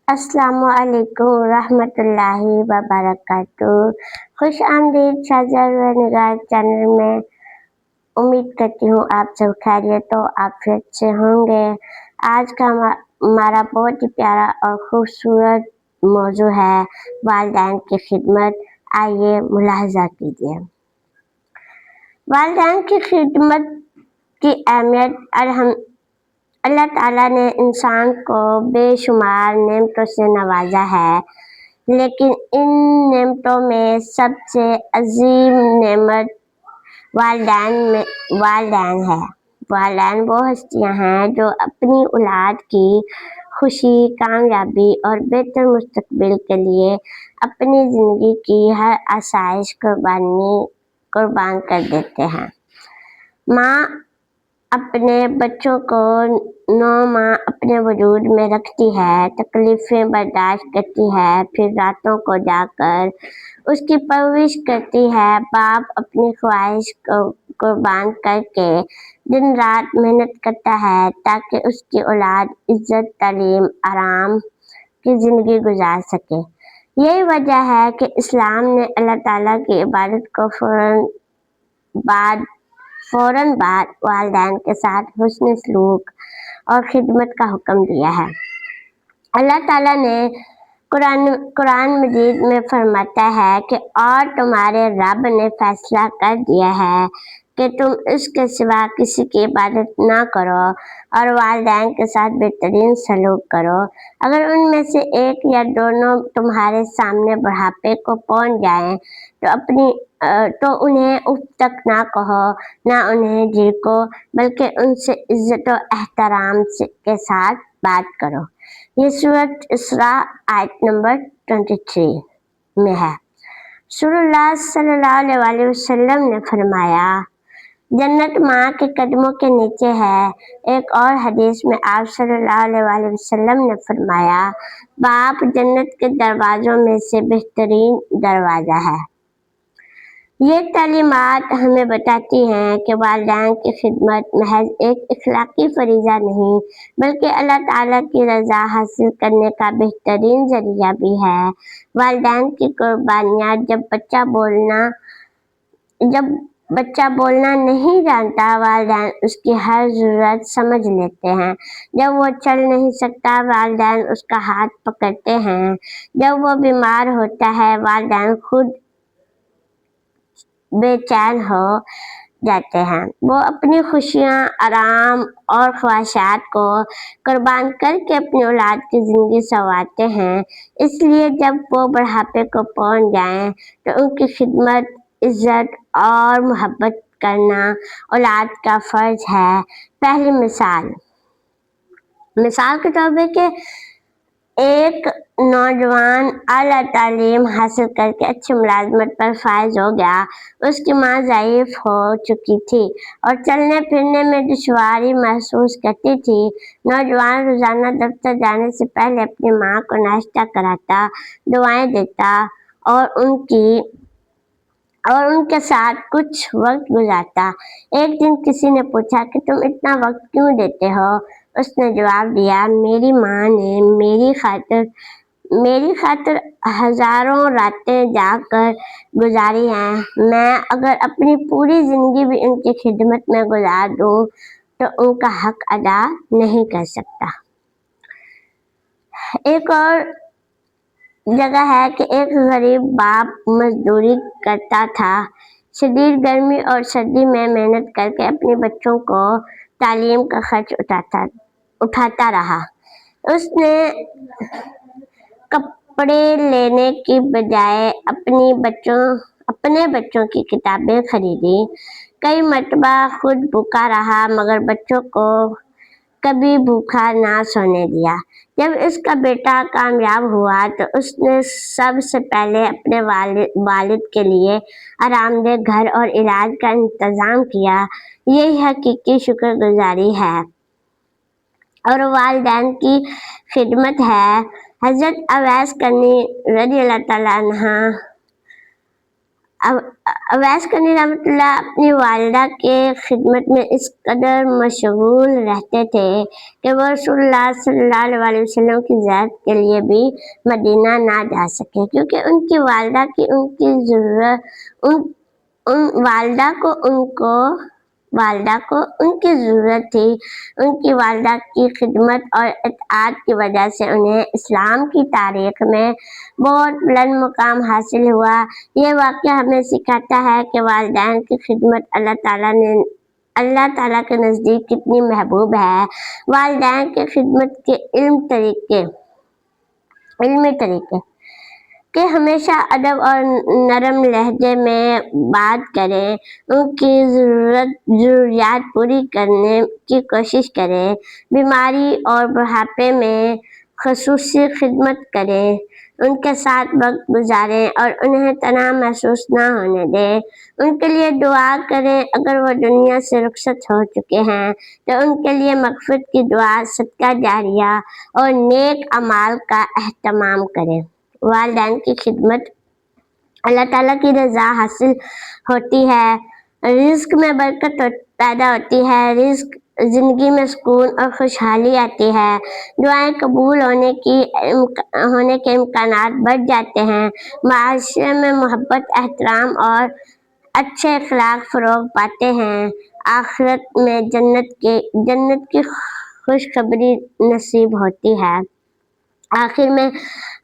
السلام علیکم ورحمۃ اللہ وبرکاتہ۔ خوش آمدید شاہجہاں و نگار چینل میں۔ امید کرتی ہوں آپ سب خیریت و عافیت سے ہوں گے۔ آج کا ہمارا بہت ہی پیارا اور خوبصورت موضوع ہے والدین کی خدمت۔ آئیے ملاحظہ کیجیے۔ والدین کی خدمت کی اہمیت۔ اللہ تعالیٰ نے انسان کو بے شمار نعمتوں سے نوازا ہے، لیکن ان نعمتوں میں سب سے عظیم نعمت والدین ہے۔ والدین وہ ہستیاں ہیں جو اپنی اولاد کی خوشی، کامیابی اور بہتر مستقبل کے لیے اپنی زندگی کی ہر آسائش قربان کر دیتے ہیں۔ ماں اپنے بچوں کو 9 ماہ اپنے وجود میں رکھتی ہے، تکلیفیں برداشت کرتی ہے، پھر راتوں کو جا کر اس کی پرورش کرتی ہے۔ باپ اپنی خواہش کو قربان کر کے دن رات محنت کرتا ہے تاکہ اس کی اولاد عزت، تعلیم، آرام کی زندگی گزار سکے۔ یہی وجہ ہے کہ اسلام نے اللہ تعالیٰ کی عبادت کو فوراً بعد والدین کے ساتھ حسن سلوک اور خدمت کا حکم دیا ہے۔ اللہ تعالیٰ نے قرآن مجید میں فرماتا ہے کہ اور تمہارے رب نے فیصلہ کر دیا ہے کہ تم اس کے سوا کسی کی عبادت نہ کرو اور والدین کے ساتھ بہترین سلوک کرو۔ اگر ان میں سے ایک یا دونوں تمہارے سامنے بڑھاپے کو پہنچ جائیں تو انہیں اف تک نہ کہو، نہ انہیں جھڑکو، بلکہ ان سے عزت و احترام کے ساتھ بات کرو۔ یہ سورۃ اسراء آیت نمبر 23 میں ہے۔ رسول اللہ صلی اللہ علیہ وسلم نے فرمایا، جنت ماں کے قدموں کے نیچے ہے۔ ایک اور حدیث میں آپ صلی اللہ علیہ وسلم نے فرمایا، باپ جنت کے دروازوں میں سے بہترین دروازہ ہے۔ یہ تعلیمات ہمیں بتاتی ہیں کہ والدین کی خدمت محض ایک اخلاقی فریضہ نہیں، بلکہ اللہ تعالیٰ کی رضا حاصل کرنے کا بہترین ذریعہ بھی ہے۔ والدین کی قربانیاں۔ جب بچہ بولنا نہیں جانتا، والدین اس کی ہر ضرورت سمجھ لیتے ہیں۔ جب وہ چل نہیں سکتا، والدین اس کا ہاتھ پکڑتے ہیں۔ جب وہ بیمار ہوتا ہے، والدین خود بے چین ہو جاتے ہیں۔ وہ اپنی خوشیاں، آرام اور خواہشات کو قربان کر کے اپنی اولاد کی زندگی سنوارتے ہیں۔ اس لیے جب وہ بڑھاپے کو پہنچ جائیں تو ان کی خدمت، عزت اور محبت کرنا اولاد کا فرض ہے۔ پہلی مثال کے طور پہ ایک نوجوان اعلیٰ تعلیم حاصل کر کے اچھی ملازمت پر فائز ہو گیا۔ اس کی ماں ضعیف ہو چکی تھی اور چلنے پھرنے میں دشواری محسوس کرتی تھی۔ نوجوان روزانہ دفتر جانے سے پہلے اپنی ماں کو ناشتہ کراتا، دعائیں دیتا اور ان کے ساتھ کچھ وقت گزارتا۔ ایک دن کسی نے پوچھا کہ تم اتنا وقت کیوں دیتے ہو؟ اس نے جواب دیا، میری ماں نے میری خاطر ہزاروں راتیں جاگ کر گزاری ہیں۔ میں اگر اپنی پوری زندگی بھی ان کی خدمت میں گزار دوں تو ان کا حق ادا نہیں کر سکتا۔ ایک اور جگہ ہے کہ ایک غریب باپ مزدوری کرتا تھا، شدید گرمی اور سردی میں محنت کر کے اپنے بچوں کو تعلیم کا خرچ اٹھاتا رہا۔ اس نے کپڑے لینے کی بجائے اپنے بچوں کی کتابیں خریدی۔ کئی مرتبہ خود بھوکا رہا مگر بچوں کو کبھی بھوکا نہ سونے دیا۔ جب اس کا بیٹا کامیاب ہوا تو اس نے سب سے پہلے اپنے والد کے لیے آرام دہ گھر اور علاج کا انتظام کیا۔ یہی حقیقی شکر گزاری ہے اور والدین کی خدمت ہے۔ حضرت اویس قرنی رضی اللہ تعالیٰ عنہ اویس کرنی رحمۃ اللہ اپنی والدہ کے خدمت میں اس قدر مشغول رہتے تھے کہ وہ رسول اللہ صلی اللہ علیہ وسلم کی زیارت کے لیے بھی مدینہ نہ جا سکے، کیونکہ ان کی والدہ کی ان کی ضرورت والدہ کو ان کی ضرورت تھی۔ ان کی والدہ کی خدمت اور اطاعت کی وجہ سے انہیں اسلام کی تاریخ میں بہت بلند مقام حاصل ہوا۔ یہ واقعہ ہمیں سکھاتا ہے کہ والدین کی خدمت اللہ تعالیٰ کے نزدیک کتنی محبوب ہے۔ والدین کی خدمت کے علمی طریقے کہ ہمیشہ ادب اور نرم لہجے میں بات کریں، ان کی ضروریات پوری کرنے کی کوشش کریں، بیماری اور بڑھاپے میں خصوصی خدمت کریں، ان کے ساتھ وقت گزاریں اور انہیں تنہا محسوس نہ ہونے دیں، ان کے لیے دعا کریں۔ اگر وہ دنیا سے رخصت ہو چکے ہیں تو ان کے لیے مغفرت کی دعا، صدقہ جاریہ اور نیک اعمال کا اہتمام کریں۔ والدین کی خدمت اللہ تعالیٰ کی رضا حاصل ہوتی ہے، رزق میں برکت پیدا ہوتی ہے، زندگی میں سکون اور خوشحالی آتی ہے، دعائیں قبول ہونے کے امکانات بڑھ جاتے ہیں، معاشرے میں محبت، احترام اور اچھے اخلاق فروغ پاتے ہیں، آخرت میں جنت کی خوشخبری نصیب ہوتی ہے۔ آخر میں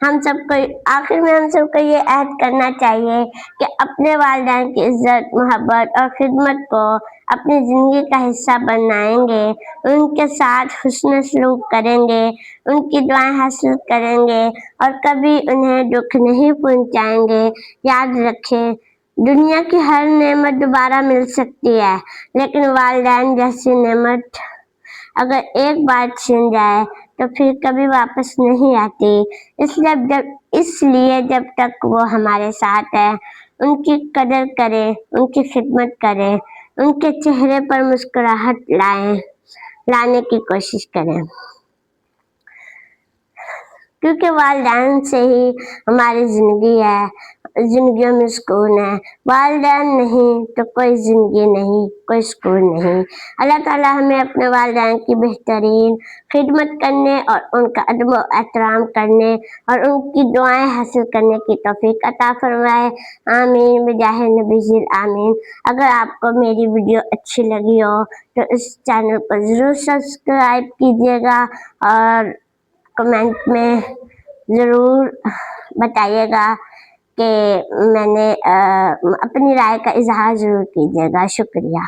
ہم سب کو یہ عہد کرنا چاہیے کہ اپنے والدین کی عزت، محبت اور خدمت کو اپنی زندگی کا حصہ بنائیں گے، ان کے ساتھ حسن سلوک کریں گے، ان کی دعائیں حاصل کریں گے اور کبھی انہیں دکھ نہیں پہنچائیں گے۔ یاد رکھیں، دنیا کی ہر نعمت دوبارہ مل سکتی ہے، لیکن والدین جیسی نعمت اگر ایک بار چھن جائے تو پھر کبھی واپس نہیں آتی۔ اس لیے جب تک وہ ہمارے ساتھ ہیں ان کی قدر کریں، ان کی خدمت کریں، ان کے چہرے پر مسکراہٹ لانے کی کوشش کریں، کیونکہ والدین سے ہی ہماری زندگی ہے، زندگیوں میں سکون ہے۔ والدین نہیں تو کوئی زندگی نہیں، کوئی سکون نہیں۔ اللہ تعالیٰ ہمیں اپنے والدین کی بہترین خدمت کرنے اور ان کا ادب و احترام کرنے اور ان کی دعائیں حاصل کرنے کی توفیق عطا فرمائے، آمین بجاہ نبی آمین۔ اگر آپ کو میری ویڈیو اچھی لگی ہو تو اس چینل کو ضرور سبسکرائب کیجیے گا اور کمنٹ میں ضرور بتائیے گا کہ میں نے اپنی رائے کا اظہار ضرور کیجیے گا۔ شکریہ۔